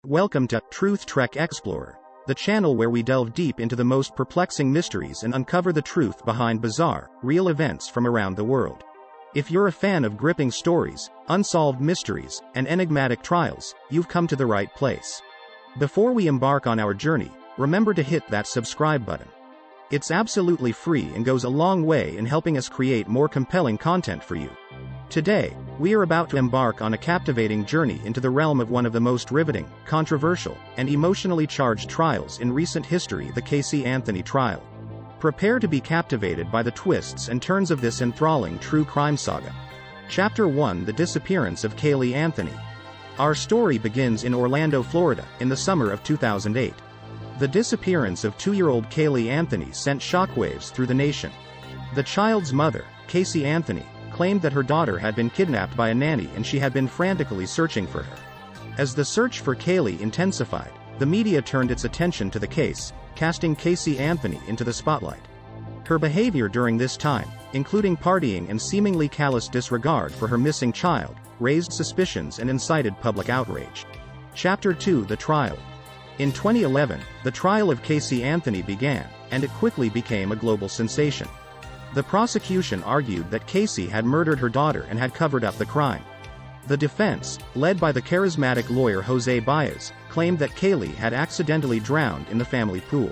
Welcome to Truth Trek Explorer, the channel where we delve deep into the most perplexing mysteries and uncover the truth behind bizarre, real events from around the world. If you're a fan of gripping stories, unsolved mysteries, and enigmatic trials, you've come to the right place. Before we embark on our journey, remember to hit that subscribe button. It's absolutely free and goes a long way in helping us create more compelling content for you. Today, we are about to embark on a captivating journey into the realm of one of the most riveting, controversial, and emotionally charged trials in recent history, the Casey Anthony trial. Prepare to be captivated by the twists and turns of this enthralling true crime saga. Chapter 1: The Disappearance of Caylee Anthony. Our story begins in Orlando, Florida, in the summer of 2008. The disappearance of 2-year-old Caylee Anthony sent shockwaves through the nation. The child's mother, Casey Anthony, claimed that her daughter had been kidnapped by a nanny and she had been frantically searching for her. As the search for Caylee intensified, the media turned its attention to the case, casting Casey Anthony into the spotlight. Her behavior during this time, including partying and seemingly callous disregard for her missing child, raised suspicions and incited public outrage. Chapter 2: The Trial. In 2011, the trial of Casey Anthony began, and it quickly became a global sensation. The prosecution argued that Casey had murdered her daughter and had covered up the crime. The defense, led by the charismatic lawyer Jose Baez, claimed that Caylee had accidentally drowned in the family pool.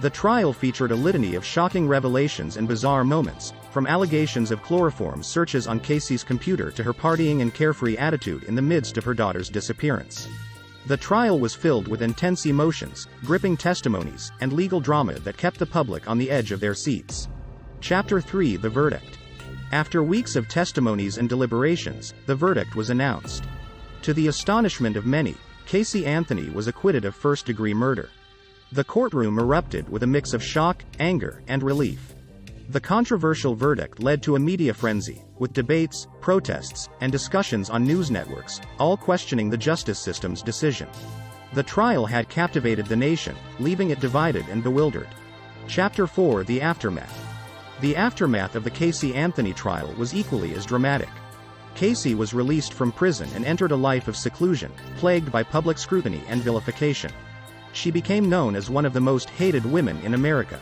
The trial featured a litany of shocking revelations and bizarre moments, from allegations of chloroform searches on Casey's computer to her partying and carefree attitude in the midst of her daughter's disappearance. The trial was filled with intense emotions, gripping testimonies, and legal drama that kept the public on the edge of their seats. Chapter 3: The Verdict. After weeks of testimonies and deliberations, the verdict was announced. To the astonishment of many, Casey Anthony was acquitted of first-degree murder. The courtroom erupted with a mix of shock, anger, and relief. The controversial verdict led to a media frenzy, with debates, protests, and discussions on news networks, all questioning the justice system's decision. The trial had captivated the nation, leaving it divided and bewildered. Chapter 4: The Aftermath. The aftermath of the Casey Anthony trial was equally as dramatic. Casey was released from prison and entered a life of seclusion, plagued by public scrutiny and vilification. She became known as one of the most hated women in America.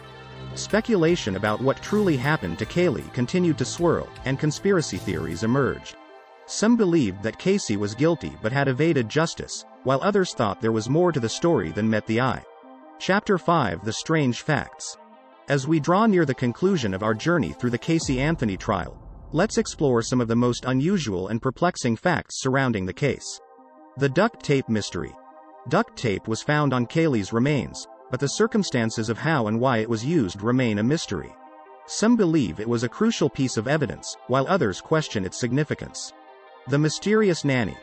Speculation about what truly happened to Caylee continued to swirl, and conspiracy theories emerged. Some believed that Casey was guilty but had evaded justice, while others thought there was more to the story than met the eye. Chapter 5: The Strange Facts. As we draw near the conclusion of our journey through the Casey Anthony trial, let's explore some of the most unusual and perplexing facts surrounding the case. The duct tape mystery. Duct tape was found on Caylee's remains, but the circumstances of how and why it was used remain a mystery. Some believe it was a crucial piece of evidence, while others question its significance. The mysterious nanny.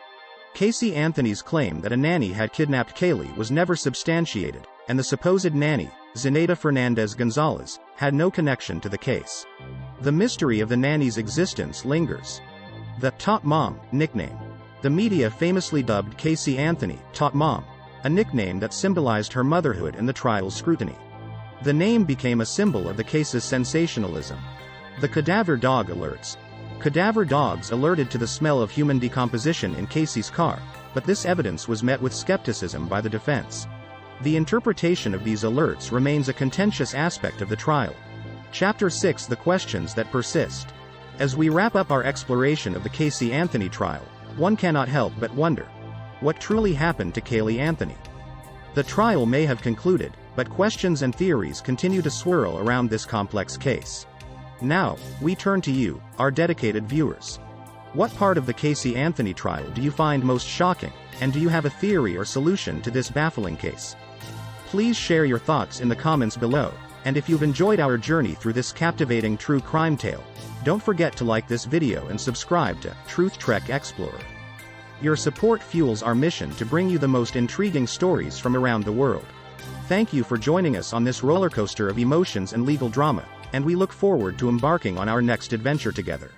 Casey Anthony's claim that a nanny had kidnapped Caylee was never substantiated, and the supposed nanny, Zenaida Fernandez Gonzalez, had no connection to the case. The mystery of the nanny's existence lingers. The Top Mom nickname. The media famously dubbed Casey Anthony Top Mom, a nickname that symbolized her motherhood and the trial's scrutiny. The name became a symbol of the case's sensationalism. The cadaver dog alerts. Cadaver dogs alerted to the smell of human decomposition in Casey's car, but this evidence was met with skepticism by the defense. The interpretation of these alerts remains a contentious aspect of the trial. Chapter 6: The Questions That Persist. As we wrap up our exploration of the Casey Anthony trial, one cannot help but wonder, what truly happened to Caylee Anthony? The trial may have concluded, but questions and theories continue to swirl around this complex case. Now, we turn to you, our dedicated viewers. What part of the Casey Anthony trial do you find most shocking, and do you have a theory or solution to this baffling case? Please share your thoughts in the comments below, and if you've enjoyed our journey through this captivating true crime tale, don't forget to like this video and subscribe to Truth Trek Explorer. Your support fuels our mission to bring you the most intriguing stories from around the world. Thank you for joining us on this roller coaster of emotions and legal drama, and we look forward to embarking on our next adventure together.